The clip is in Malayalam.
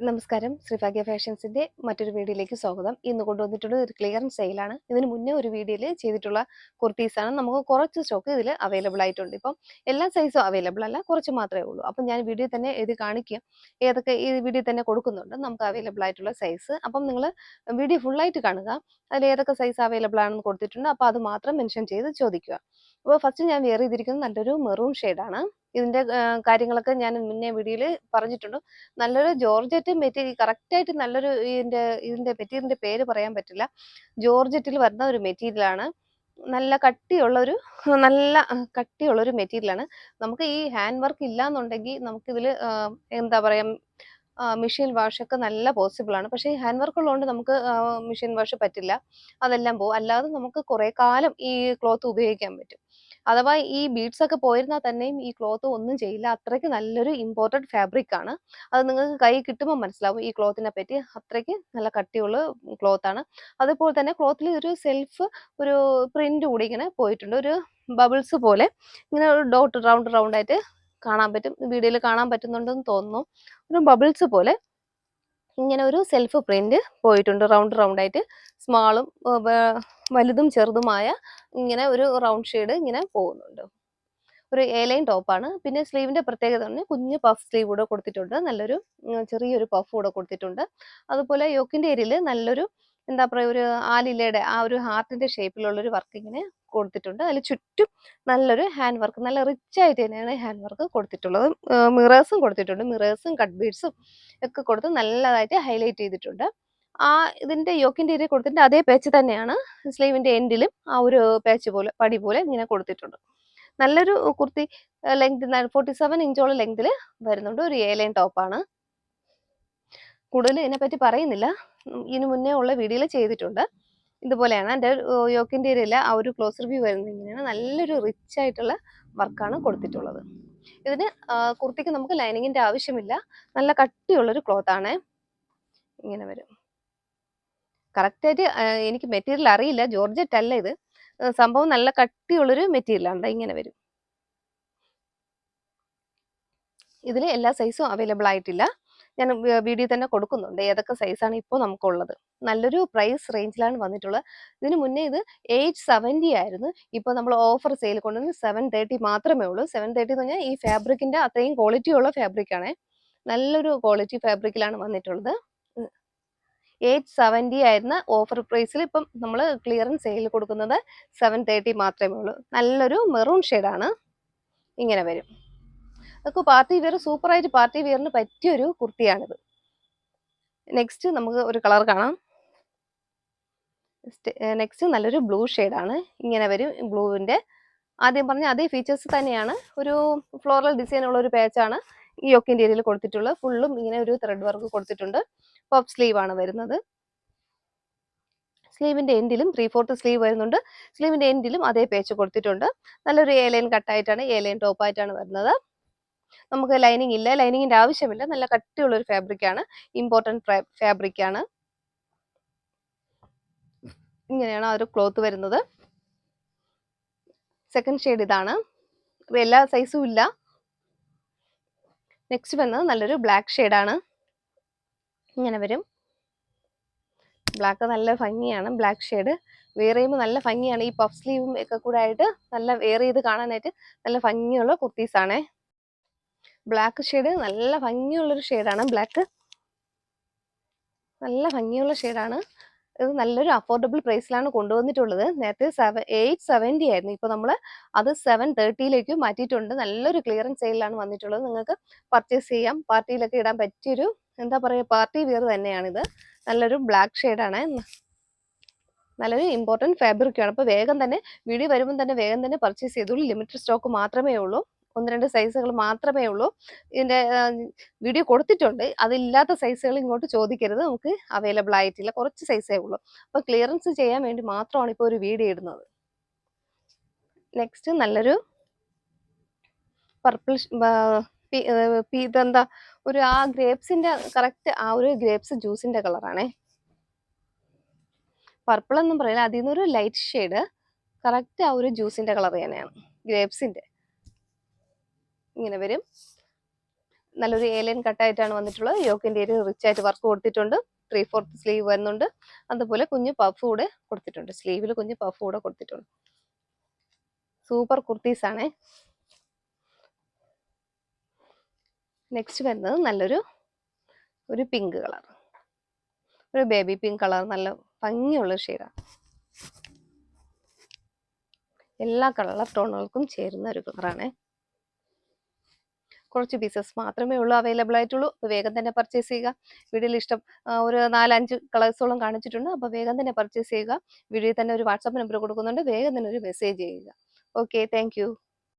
നമസ്കാരം. ശ്രീഭാഗ്യ ഫാഷൻസിന്റെ മറ്റൊരു വീഡിയോയിലേക്ക് സ്വാഗതം. ഇന്ന് കൊണ്ടുവന്നിട്ടുള്ളത് ഒരു ക്ലിയറൻസ് സെയിലാണ്. ഇതിന് മുന്നേ ഒരു വീഡിയോയിൽ ചെയ്തിട്ടുള്ള കുർത്തീസാണ്. നമുക്ക് കുറച്ച് സ്റ്റോക്ക് ഇതിൽ അവൈലബിൾ ആയിട്ടുണ്ട്. ഇപ്പം എല്ലാ സൈസും അവൈലബിൾ അല്ല, കുറച്ച് മാത്രമേ ഉള്ളൂ. അപ്പം ഞാൻ വീഡിയോ തന്നെ എഴുതി കാണിക്കാം ഏതൊക്കെ ഈ വീഡിയോ തന്നെ കൊടുക്കുന്നുണ്ട് നമുക്ക് അവൈലബിൾ ആയിട്ടുള്ള സൈസ്. അപ്പം നിങ്ങൾ വീഡിയോ ഫുള്ളായിട്ട് കാണുക. അതിൽ ഏതൊക്കെ സൈസ് അവൈലബിൾ ആണെന്ന് കൊടുത്തിട്ടുണ്ട്. അപ്പോൾ അത് മാത്രം മെൻഷൻ ചെയ്ത് ചോദിക്കുക. അപ്പോൾ ഫസ്റ്റ് ഞാൻ വെയർ ചെയ്തിരിക്കുന്നത് നല്ലൊരു മെറൂൺ ഷെയ്ഡാണ്. ഇതിന്റെ കാര്യങ്ങളൊക്കെ ഞാൻ മുന്നേ വീഡിയോയിൽ പറഞ്ഞിട്ടുണ്ട്. നല്ലൊരു ജോർജറ്റ് മെറ്റീരിയൽ കറക്റ്റായിട്ട് നല്ലൊരു ഇതിന്റെ മെറ്റീരിയലിന്റെ പേര് പറയാൻ പറ്റില്ല. ജോർജറ്റിൽ വരുന്ന ഒരു മെറ്റീരിയലാണ്. നല്ല കട്ടിയുള്ളൊരു കട്ടിയുള്ളൊരു മെറ്റീരിയലാണ്. നമുക്ക് ഈ ഹാൻഡ് വർക്ക് ഇല്ലാന്നുണ്ടെങ്കിൽ നമുക്കിതിൽ എന്താ പറയാ മെഷീൻ വാഷൊക്കെ നല്ല പോസിബിൾ ആണ്. പക്ഷേ ഈ ഹാൻഡ് വർക്ക് ഉള്ളതുകൊണ്ട് നമുക്ക് മെഷീൻ വാഷ് പറ്റില്ല. അതെല്ലാം പോകും. അല്ലാതെ നമുക്ക് കുറേ കാലം ഈ ക്ലോത്ത് ഉപയോഗിക്കാൻ പറ്റും. അഥവാ ഈ ബീഡ്സ് ഒക്കെ പോയിരുന്നാൽ തന്നെയും ഈ ക്ലോത്ത് ഒന്നും ചെയ്യില്ല. അത്രയ്ക്ക് നല്ലൊരു ഇമ്പോർട്ടഡ് ഫാബ്രിക് ആണ്. അത് നിങ്ങൾക്ക് കൈ കിട്ടുമ്പോൾ മനസ്സിലാവും ഈ ക്ലോത്തിനെ പറ്റി. അത്രയ്ക്ക് നല്ല കട്ടിയുള്ള ക്ലോത്താണ്. അതുപോലെ തന്നെ ക്ലോത്തിൽ ഒരു ഒരു പ്രിന്റ് കൂടി ഇങ്ങനെ പോയിട്ടുണ്ട്. ഒരു ബബിൾസ് പോലെ ഇങ്ങനെ ഒരു ഡോട്ട് റൗണ്ട് ആയിട്ട് കാണാൻ പറ്റും. വീഡിയോയിൽ കാണാൻ പറ്റുന്നുണ്ടെന്ന് തോന്നുന്നു. ഒരു ബബിൾസ് പോലെ ഇങ്ങനെ ഒരു സെൽഫ് പ്രിന്റ് പോയിട്ടുണ്ട്. റൗണ്ട് ആയിട്ട് സ്മാളും വലുതും ചെറുതുമായ ഇങ്ങനെ ഒരു റൗണ്ട് ഷെയ്ഡ് ഇങ്ങനെ പോകുന്നുണ്ട്. ഒരു എ ലൈൻ ടോപ്പാണ്. പിന്നെ സ്ലീവിന്റെ പ്രത്യേകത തന്നെ കുഞ്ഞ് പഫ് സ്ലീവ് കൂടെ കൊടുത്തിട്ടുണ്ട്. നല്ലൊരു ചെറിയൊരു പഫ് കൂടെ കൊടുത്തിട്ടുണ്ട്. അതുപോലെ യോക്കിന്റെ ഏരിയയിൽ നല്ലൊരു എന്താ പറയുക ഒരു ആലിലയുടെ ആ ഒരു ഹാർട്ടിന്റെ ഷേപ്പിലുള്ള ഒരു വർക്ക് ഇങ്ങനെ കൊടുത്തിട്ടുണ്ട്. അതിൽ ചുറ്റും നല്ലൊരു ഹാൻഡ് വർക്ക്, നല്ല റിച്ച് ആയിട്ട് തന്നെയാണ് ഹാൻഡ് വർക്ക് കൊടുത്തിട്ടുള്ളത്. മിറേഴ്സും കൊടുത്തിട്ടുണ്ട്. മിറേഴ്സും കട്ട് ബീഡ്സും ഒക്കെ കൊടുത്ത് നല്ലതായിട്ട് ഹൈലൈറ്റ് ചെയ്തിട്ടുണ്ട്. ഇതിന്റെ യോക്കിന്റെ ഏരിയ കൊടുത്തിട്ട് അതേ പേച്ച് തന്നെയാണ് സ്ലീവിന്റെ എൻഡിലും ആ ഒരു പേച്ച് പോലെ പടി പോലെ ഇങ്ങനെ കൊടുത്തിട്ടുണ്ട്. നല്ലൊരു കുർത്തി ലെങ്ത് 47 ഇഞ്ചോളം ലെങ്തിൽ വരുന്നുണ്ട്. ഒരു എ ലൈൻ ടോപ്പാണ്. കൂടുതൽ ഇതിനെപ്പറ്റി പറയുന്നില്ല. ഇതിനു മുന്നേ ഉള്ള വീഡിയോയിൽ ചെയ്തിട്ടുണ്ട്. ഇതുപോലെയാണ് എൻ്റെ യോക്കിന്റെ ഏരിയയിൽ ആ ഒരു ക്ലോസ് റിവ്യൂ വരുന്നത് ഇങ്ങനെയാണ്. നല്ലൊരു റിച്ച് ആയിട്ടുള്ള വർക്കാണ് കൊടുത്തിട്ടുള്ളത്. ഇതിന് കുർത്തിക്ക് നമുക്ക് ലൈനിങ്ങിന്റെ ആവശ്യമില്ല. നല്ല കട്ടിയുള്ളൊരു ക്ലോത്ത് ആണ്. ഇങ്ങനെ വരും. കറക്റ്റായിട്ട് എനിക്ക് മെറ്റീരിയൽ അറിയില്ല. ജോർജറ്റ് അല്ല ഇത്. സംഭവം നല്ല കട്ടിയുള്ളൊരു മെറ്റീരിയലാണ്. ഇങ്ങനെ വരും. ഇതിൽ എല്ലാ സൈസും അവൈലബിൾ ആയിട്ടില്ല. ഞാൻ വീഡിയോ തന്നെ കൊടുക്കുന്നുണ്ട് ഏതൊക്കെ സൈസാണ് ഇപ്പോൾ നമുക്കുള്ളത്. നല്ലൊരു പ്രൈസ് റേഞ്ചിലാണ് വന്നിട്ടുള്ളത്. ഇതിന് മുന്നേ ഇത് 870 ആയിരുന്നു. ഇപ്പോൾ നമ്മൾ ഓഫർ സെയിൽ കൊണ്ടുവന്ന് 730 മാത്രമേ ഉള്ളൂ. 730 എന്ന് പറഞ്ഞാൽ ഈ ഫാബ്രിക്കിന്റെ അത്രയും ക്വാളിറ്റി ഉള്ള ഫാബ്രിക്കാണ്. നല്ലൊരു ക്വാളിറ്റി ഫാബ്രിക്കിലാണ് വന്നിട്ടുള്ളത്. 870 ആയിരുന്ന ഓഫർ പ്രൈസിൽ ഇപ്പം നമ്മൾ ക്ലിയറൻസ് സെയിൽ കൊടുക്കുന്നത് 730 മാത്രമേ ഉള്ളൂ. നല്ലൊരു മെറൂൺ ഷെയ്ഡാണ്. ഇങ്ങനെ വരും. അതൊക്കെ പാർട്ടി വെയർ, സൂപ്പറായിട്ട് പാർട്ടി വെയറിന് പറ്റിയൊരു കുർത്തിയാണിത്. നെക്സ്റ്റ് നമുക്ക് ഒരു കളർ കാണാം. നെക്സ്റ്റ് നല്ലൊരു ബ്ലൂ ഷെയ്ഡാണ്. ഇങ്ങനെ വരും. ബ്ലൂവിന്റെ ആദ്യം പറഞ്ഞ അതേ ഫീച്ചേഴ്സ് തന്നെയാണ്. ഒരു ഫ്ലോറൽ ഡിസൈൻ ഉള്ള ഒരു പാച്ചാണ് ഈ യോക്കിന്റെ ഏരിയയിൽ കൊടുത്തിട്ടുള്ളത്. ഫുള്ളും ഇങ്ങനെ ഒരു ത്രെഡ് വർക്ക് കൊടുത്തിട്ടുണ്ട്. പഫ് സ്ലീവ് ആണ് വരുന്നത്. സ്ലീവിന്റെ എൻഡിലും 3/4 സ്ലീവ് വരുന്നുണ്ട്. സ്ലീവിന്റെ എൻഡിലും അതേ പേച്ച് കൊടുത്തിട്ടുണ്ട്. നല്ലൊരു എ ലൈൻ കട്ടായിട്ടാണ്, എ ലൈൻ ടോപ്പായിട്ടാണ് വരുന്നത്. നമുക്ക് ലൈനിങ് ഇല്ല, ലൈനിങ്ങിന്റെ ആവശ്യമില്ല. നല്ല കട്ടിയുള്ള ഒരു ഫാബ്രിക്കാണ്. ഇമ്പോർട്ടൻറ്റ് ഫാബ്രിക്കാണ്. ഇങ്ങനെയാണ് ആ ഒരു ക്ലോത്ത് വരുന്നത്. സെക്കൻഡ് ഷെയ്ഡ് ഇതാണ്. എല്ലാ സൈസും ഇല്ല. നെക്സ്റ്റ് വരുന്നത് നല്ലൊരു ബ്ലാക്ക് ഷെയ്ഡാണ്. ഇങ്ങനെ വരും. ബ്ലാക്ക് നല്ല ഭംഗിയാണ്. ബ്ലാക്ക് ഷെയ്ഡ് വെയർ ചെയ്യുമ്പോൾ നല്ല ഭംഗിയാണ്. ഈ പഫ് സ്ലീവും ഒക്കെ കൂടെ ആയിട്ട് നല്ല വെയർ ചെയ്ത് കാണാനായിട്ട് നല്ല ഭംഗിയുള്ള കുർത്തീസാണ്. ബ്ലാക്ക് ഷെയ്ഡ് നല്ല ഭംഗിയുള്ളൊരു ഷെയ്ഡാണ്. ബ്ലാക്ക് നല്ല ഭംഗിയുള്ള ഷെയ്ഡാണ്. ഇത് നല്ലൊരു അഫോർഡബിൾ പ്രൈസിലാണ് കൊണ്ടുവന്നിട്ടുള്ളത്. നേരത്തെ 870 ആയിരുന്നു. ഇപ്പോൾ നമ്മൾ അത് 730ലേക്ക് മാറ്റിയിട്ടുണ്ട്. നല്ലൊരു ക്ലിയറൻസ് സെയിലാണ് വന്നിട്ടുള്ളത്. നിങ്ങൾക്ക് പർച്ചേസ് ചെയ്യാം. പാർട്ടിയിലൊക്കെ ഇടാൻ പറ്റിയൊരു എന്താ പറയുക പാർട്ടി വെയർ തന്നെയാണിത്. നല്ലൊരു ബ്ലാക്ക് ഷെയ്ഡാണ്. നല്ലൊരു ഇമ്പോർട്ടൻറ്റ് ഫാബ്രിക്കാണ്. അപ്പോൾ വേഗം തന്നെ വീഡിയോ വരുമ്പോൾ തന്നെ വേഗം തന്നെ പർച്ചേസ് ചെയ്തോളൂ. ലിമിറ്റഡ് സ്റ്റോക്ക് മാത്രമേ ഉള്ളൂ. 1-2 സൈസുകൾ മാത്രമേ ഉള്ളൂ. ഇതിൻ്റെ വീഡിയോ കൊടുത്തിട്ടുണ്ട്. അതില്ലാത്ത സൈസുകൾ ഇങ്ങോട്ട് ചോദിക്കരുത്. നമുക്ക് അവൈലബിൾ ആയിട്ടില്ല. കുറച്ച് സൈസേ ഉള്ളൂ. അപ്പോൾ ക്ലിയറൻസ് ചെയ്യാൻ വേണ്ടി മാത്രമാണ് ഇപ്പോൾ ഒരു വീഡിയോ ഇടുന്നത്. നെക്സ്റ്റ് നല്ലൊരു പർപ്പിൾ ഇതെന്താ ഒരു ആ ഗ്രേപ്സിന്റെ കറക്റ്റ് ആ ഒരു ഗ്രേപ്സ് ജ്യൂസിന്റെ കളറാണേ. പർപ്പിൾ എന്നും പറയില്ല, അതിൽ നിന്നൊരു ലൈറ്റ് ഷെയ്ഡ് കറക്റ്റ് ആ ഒരു ജ്യൂസിന്റെ കളർ തന്നെയാണ്. ഗ്രേപ്സിന്റെ ഇങ്ങനെ വരും. നല്ലൊരു ഏലിയൻ കട്ടായിട്ടാണ് വന്നിട്ടുള്ളത്. യോക്കിന്റെ ഏരിയ റിച്ച് ആയിട്ട് വർക്ക് കൊടുത്തിട്ടുണ്ട്. 3/4 സ്ലീവ് വരുന്നുണ്ട്. അതുപോലെ കുഞ്ഞു പഫ് കൂടെ കൊടുത്തിട്ടുണ്ട്. സ്ലീവിൽ കുഞ്ഞു പഫ് കൂടെ കൊടുത്തിട്ടുണ്ട്. സൂപ്പർ കുർത്തീസ് ആണ്. നെക്സ്റ്റ് വരുന്നത് നല്ലൊരു പിങ്ക് കളർ, ഒരു ബേബി പിങ്ക് കളർ, നല്ല ഭംഗിയുള്ള ഷെയ്ഡാണ്. എല്ലാ കളർ ടോണുകൾക്കും ചേരുന്ന ഒരു കളറാണ്. കുറച്ച് പീസസ് മാത്രമേ ഉള്ളൂ അവൈലബിൾ ആയിട്ടുള്ളൂ. അപ്പോൾ വേഗം തന്നെ പർച്ചേസ് ചെയ്യുക. വീഡിയോയിൽ ഇഷ്ടം ഒരു 4-5 കളേഴ്സോളം കാണിച്ചിട്ടുണ്ട്. അപ്പോൾ വേഗം തന്നെ പർച്ചേസ് ചെയ്യുക. വീഡിയോയിൽ തന്നെ ഒരു വാട്സാപ്പ് നമ്പർ കൊടുക്കുന്നുണ്ട്. വേഗം തന്നെ ഒരു മെസ്സേജ് ചെയ്യുക. Okay, thank you.